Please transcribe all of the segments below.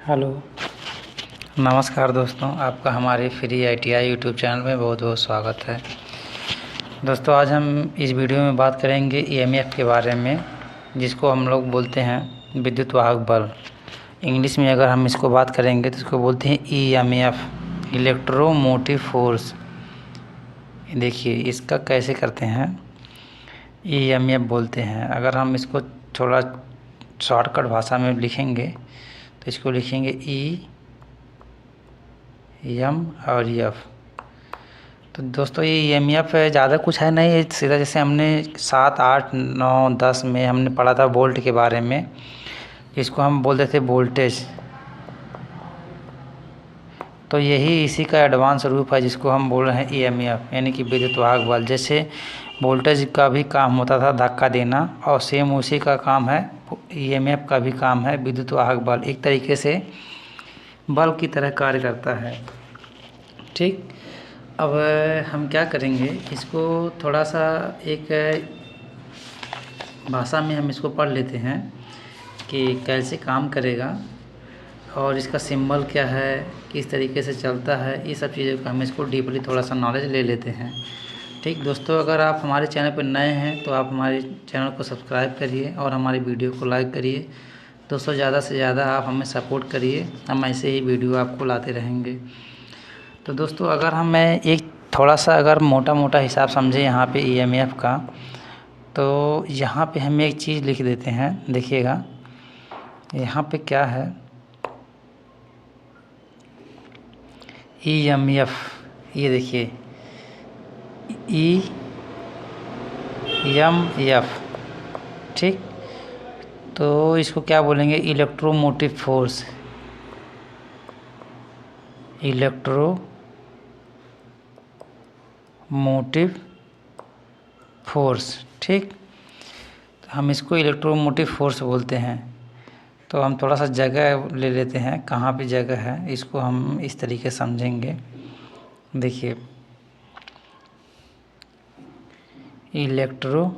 Hello, नमस्कार दोस्तों। आपका हमारे फ्री ITI यूट्यूब चैनल में बहुत बहुत स्वागत है। दोस्तों, आज हम इस वीडियो में बात करेंगे EMF के बारे में, जिसको हम लोग बोलते हैं विद्युत वाहक बल। इंग्लिश में अगर हम इसको बात करेंगे तो इसको बोलते हैं EMF, इलेक्ट्रोमोटिव फोर्स। देखिए इसका कैसे करते हैं, EMF बोलते हैं। अगर हम इसको थोड़ा शॉर्टकट भाषा में लिखेंगे तो इसको लिखेंगे EM और F। तो दोस्तों ये EMF ज़्यादा कुछ है नहीं, सीधा जैसे हमने 7, 8, 9, 10 में हमने पढ़ा था वोल्ट के बारे में, इसको हम बोलते थे वोल्टेज। तो यही इसी का एडवांस रूप है जिसको हम बोल रहे हैं EMF, यानी कि विद्युत वाहक बल। जैसे वोल्टेज का भी काम होता था धक्का देना, और सेम उसी का काम है EMF का भी काम है विद्युत वाहक बल। एक तरीके से बल की तरह कार्य करता है। ठीक, अब हम क्या करेंगे, इसको थोड़ा सा एक भाषा में हम इसको पढ़ लेते हैं कि कैसे काम करेगा और इसका सिंबल क्या है, किस तरीके से चलता है। ये सब चीज़ों का हम इसको डीपली थोड़ा सा नॉलेज ले लेते हैं। ठीक दोस्तों, अगर आप हमारे चैनल पर नए हैं तो आप हमारे चैनल को सब्सक्राइब करिए और हमारी वीडियो को लाइक करिए। दोस्तों, ज़्यादा से ज़्यादा आप हमें सपोर्ट करिए, हम ऐसे ही वीडियो आपको लाते रहेंगे। तो दोस्तों, अगर मैं एक थोड़ा सा अगर मोटा हिसाब समझे यहाँ पे EMF का, तो यहाँ पे हम एक चीज़ लिख देते हैं। देखिएगा यहाँ पे क्या है, EMF। ये देखिए EMF। ठीक, तो इसको क्या बोलेंगे, इलेक्ट्रोमोटिव फोर्स। Electromotive force. ठीक, हम इसको इलेक्ट्रोमोटिव फोर्स बोलते हैं। तो हम थोड़ा सा जगह ले लेते हैं, कहाँ पे जगह है, इसको हम इस तरीके से समझेंगे। देखिए इलेक्ट्रोमोटिव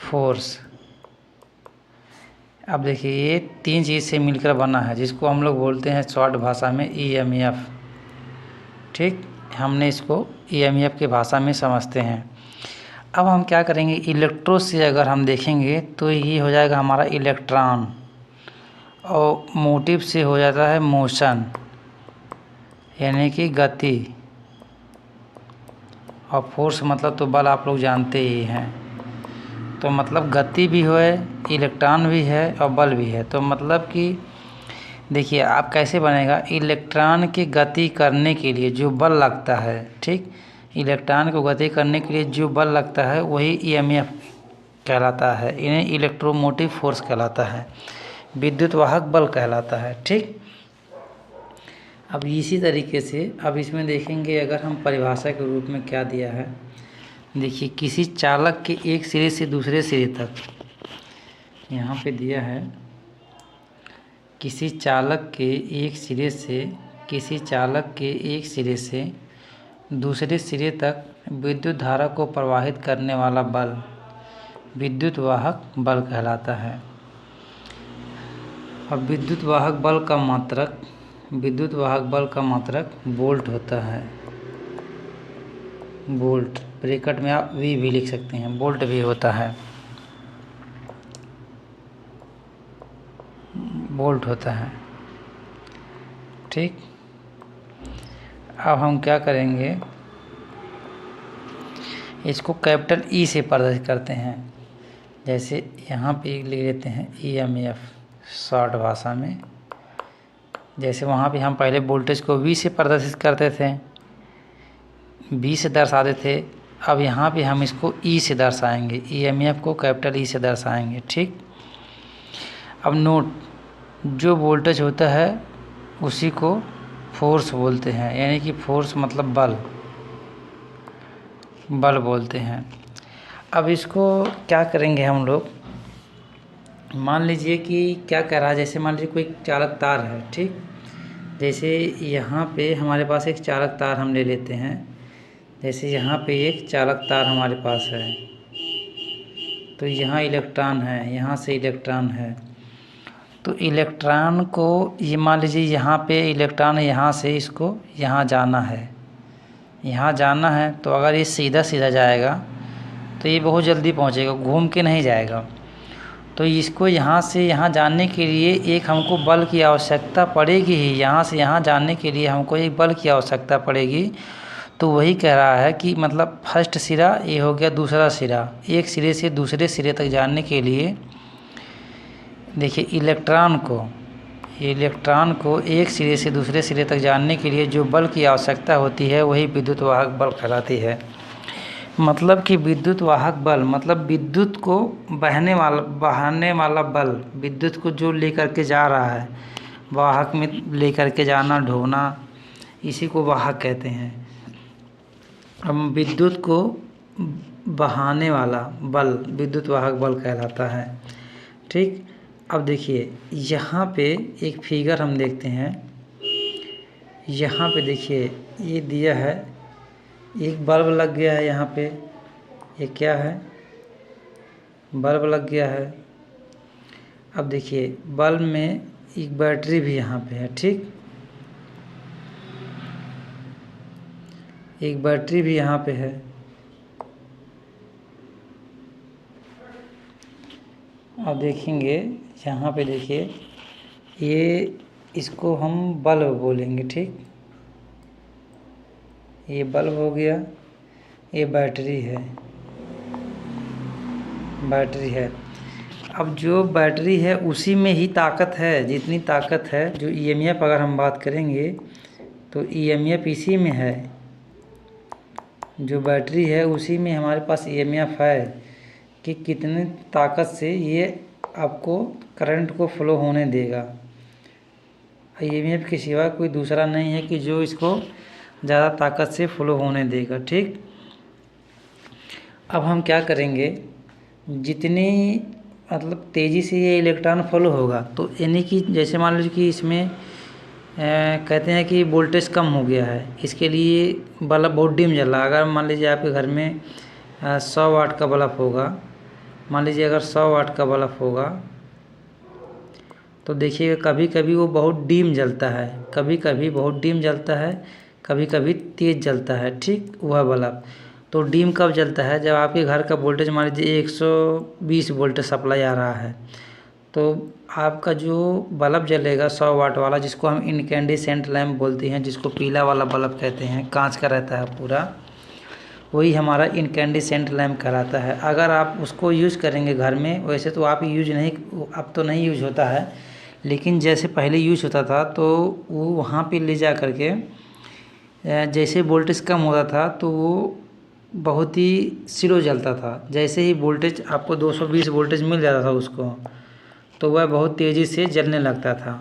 फोर्स। अब देखिए ये 3 चीज़ से मिलकर बना है, जिसको हम लोग बोलते हैं शॉर्ट भाषा में EMF। ठीक, हमने इसको EMF की भाषा में समझते हैं। अब हम क्या करेंगे, इलेक्ट्रो से अगर हम देखेंगे तो ये हो जाएगा हमारा इलेक्ट्रॉन, और मोटिव से हो जाता है मोशन, यानी कि गति, और फोर्स मतलब तो बल आप लोग जानते ही हैं। तो मतलब गति भी है, इलेक्ट्रॉन भी है और बल भी है। तो मतलब कि देखिए आप कैसे बनेगा, इलेक्ट्रॉन की गति करने के लिए जो बल लगता है, ठीक, इलेक्ट्रॉन को गति करने के लिए जो बल लगता है वही EMF कहलाता है। इन्हें इलेक्ट्रोमोटिव फोर्स कहलाता है, विद्युत वाहक बल कहलाता है। ठीक, अब इसी तरीके से अब इसमें देखेंगे, अगर हम परिभाषा के रूप में क्या दिया है, देखिए किसी चालक के एक सिरे से दूसरे सिरे तक, यहाँ पे दिया है किसी चालक के एक सिरे से दूसरे सिरे तक विद्युत धारा को प्रवाहित करने वाला बल विद्युत वाहक बल कहलाता है। अब विद्युत वाहक बल का मात्रक वोल्ट होता है। वोल्ट, ब्रैकेट में आप V भी लिख सकते हैं, वोल्ट भी होता है, वोल्ट होता है। ठीक, अब हम क्या करेंगे, इसको कैपिटल E से प्रदर्शित करते हैं। जैसे यहाँ पे लिख लेते हैं EMF शॉर्ट भाषा में। जैसे वहाँ पे हम पहले वोल्टेज को V से प्रदर्शित करते थे, V से दर्शाते थे। अब यहाँ पे हम इसको E से दर्शाएंगे, EMF को कैपिटल E से दर्शाएंगे। ठीक, अब नोट, जो वोल्टेज होता है उसी को फोर्स बोलते हैं, यानी कि फोर्स मतलब बल बोलते हैं। अब इसको क्या करेंगे हम लोग, मान लीजिए कि क्या कह रहा है, जैसे मान लीजिए कोई चालक तार है। ठीक, जैसे यहाँ पे हमारे पास एक चालक तार हम ले लेते हैं। जैसे यहाँ पे एक चालक तार हमारे पास है, तो तो यहाँ इलेक्ट्रॉन है, यहाँ से इलेक्ट्रॉन है। तो इलेक्ट्रॉन को ये मान लीजिए यहाँ पे इलेक्ट्रॉन है, यहाँ से इसको यहाँ जाना है, यहाँ जाना है। तो अगर ये सीधा सीधा जाएगा तो ये बहुत जल्दी पहुँचेगा, घूम के नहीं जाएगा। तो इसको यहाँ से यहाँ जाने के लिए एक हमको बल की आवश्यकता पड़ेगी ही, यहाँ से यहाँ जाने के लिए हमको एक बल की आवश्यकता पड़ेगी। तो वही कह रहा है कि मतलब फर्स्ट सिरा ये हो गया, दूसरा सिरा, एक सिरे से दूसरे सिरे तक जाने के लिए देखिए इलेक्ट्रॉन को एक सिरे से दूसरे सिरे तक जाने के लिए जो बल की आवश्यकता होती है वही विद्युत वाहक बल कहलाती है। मतलब कि विद्युत वाहक बल मतलब विद्युत को बहाने वाला बल, विद्युत को जो लेकर के जा रहा है, वाहक में लेकर के जाना, ढोना, इसी को वाहक कहते हैं। अब विद्युत को बहाने वाला बल विद्युत वाहक बल कहलाता है। ठीक, अब देखिए यहाँ पे एक फिगर हम देखते हैं। यहाँ पे देखिए ये दिया है, एक बल्ब लग गया है यहाँ पे, ये क्या है, बल्ब लग गया है। अब देखिए बल्ब में एक बैटरी भी यहाँ पे है। ठीक, एक बैटरी भी यहाँ पे है। अब देखेंगे यहाँ पे देखिए ये, इसको हम बल्ब बोलेंगे। ठीक, ये बल्ब हो गया, ये बैटरी है। अब जो बैटरी है उसी में ही ताकत है, जितनी ताकत है जो ईएमएफ अगर हम बात करेंगे तो ईएमएफ इसी में है। जो बैटरी है उसी में हमारे पास ईएमएफ है कि कितनी ताकत से ये आपको करंट को फ्लो होने देगा। ईएमएफ के सिवा कोई दूसरा नहीं है कि जो इसको ज़्यादा ताकत से फ्लो होने देगा। ठीक, अब हम क्या करेंगे, जितनी मतलब तेज़ी से ये इलेक्ट्रॉन फ्लो होगा तो यानी कि जैसे मान लीजिए कि इसमें कहते हैं कि वोल्टेज कम हो गया है, इसके लिए बल्ब बहुत डिम जल रहा है। अगर मान लीजिए आपके घर में 100 वाट का बल्ब होगा, मान लीजिए अगर 100 वाट का बल्ब होगा तो देखिएगा कभी कभी वो बहुत डिम जलता है, कभी कभी बहुत डिम जलता है, कभी कभी तेज़ जलता है। ठीक, वह बल्ब तो डिम कब जलता है, जब आपके घर का वोल्टेज मान लीजिए 120 वोल्ट सप्लाई आ रहा है, तो आपका जो बल्ब जलेगा 100 वाट वाला, जिसको हम इनकैंडिसेंट लैम्प बोलते हैं, जिसको पीला वाला बल्ब कहते हैं, कांच का रहता है पूरा, वही हमारा इनकैंडिसेंट लैम्प कहलाता है। अगर आप उसको यूज़ करेंगे घर में, वैसे तो आप यूज नहीं, अब तो नहीं यूज होता है, लेकिन जैसे पहले यूज होता था तो वो वहाँ पे ले जा करके जैसे वोल्टेज कम होता था तो वो बहुत ही स्लो जलता था। जैसे ही वोल्टेज आपको 220 वोल्टेज मिल जाता था उसको, तो वह बहुत तेज़ी से जलने लगता था।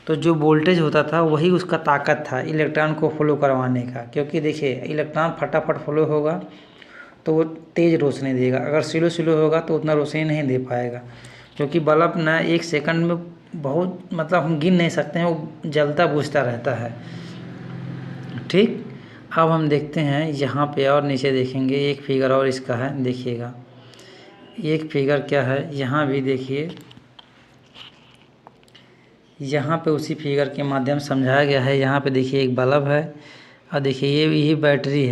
तो जो वोल्टेज होता था वही उसका ताकत था इलेक्ट्रॉन को फ्लो करवाने का, क्योंकि देखिए इलेक्ट्रॉन फटाफट फ्लो होगा तो वो तेज़ रोशनी देगा, अगर स्लो होगा तो उतना रोशनी नहीं दे पाएगा, क्योंकि बल्ब ना 1 सेकंड में बहुत मतलब हम गिन नहीं सकते हैं, वो जलता बुझता रहता है। ठीक, अब हम देखते हैं यहाँ पे और नीचे देखेंगे एक फिगर और इसका है, देखिएगा एक फिगर क्या है, यहाँ भी देखिए, यहाँ पे उसी फिगर के माध्यम से समझाया गया है। यहाँ पे देखिए एक बल्ब है और देखिए यही बैटरी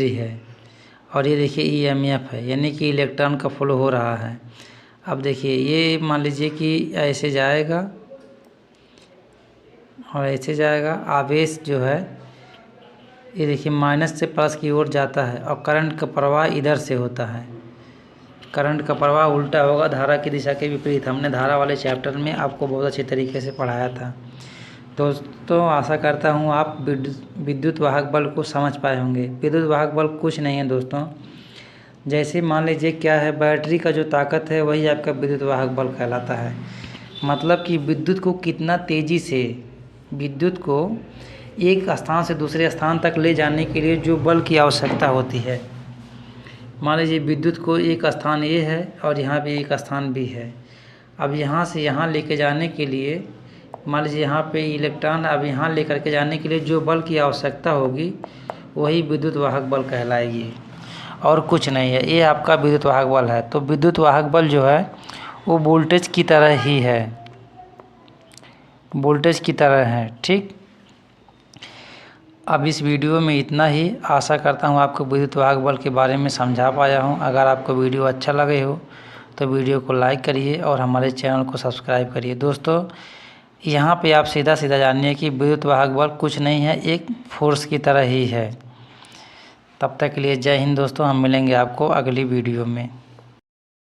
है और ये देखिए ईएमएफ है, यानी कि इलेक्ट्रॉन का फ्लो हो रहा है। अब देखिए ये मान लीजिए कि ऐसे जाएगा और ऐसे जाएगा, आवेश जो है ये देखिए माइनस से प्लस की ओर जाता है और करंट का प्रवाह इधर से होता है। करंट का प्रवाह उल्टा होगा, धारा की दिशा के विपरीत। हमने धारा वाले चैप्टर में आपको बहुत अच्छे तरीके से पढ़ाया था। दोस्तों आशा करता हूँ आप विद्युत वाहक बल को समझ पाए होंगे। विद्युत वाहक बल कुछ नहीं है दोस्तों, जैसे मान लीजिए क्या है, बैटरी का जो ताकत है वही आपका विद्युत वाहक बल कहलाता है। मतलब कि विद्युत को कितना तेज़ी से, विद्युत को एक स्थान से दूसरे स्थान तक ले जाने के लिए जो बल की आवश्यकता होती है। मान लीजिए विद्युत को एक स्थान ये है और यहाँ भी एक स्थान भी है। अब यहाँ से यहाँ लेके जाने के लिए, मान लीजिए यहाँ पे इलेक्ट्रॉन अब यहाँ लेकर के जाने के लिए जो बल की आवश्यकता होगी वही विद्युत वाहक बल कहलाएगी। और कुछ नहीं है। ये आपका विद्युत वाहक बल है। तो विद्युत वाहक बल जो है वो वोल्टेज की तरह ही है, वोल्टेज की तरह है। ठीक, अब इस वीडियो में इतना ही। आशा करता हूँ आपको विद्युत वाहक बल के बारे में समझा पाया हूँ। अगर आपको वीडियो अच्छा लगे हो तो वीडियो को लाइक करिए और हमारे चैनल को सब्सक्राइब करिए। दोस्तों, यहाँ पे आप सीधा सीधा जानिए कि विद्युत वाहक बल कुछ नहीं है, एक फोर्स की तरह ही है। तब तक के लिए जय हिंद दोस्तों, हम मिलेंगे आपको अगली वीडियो में।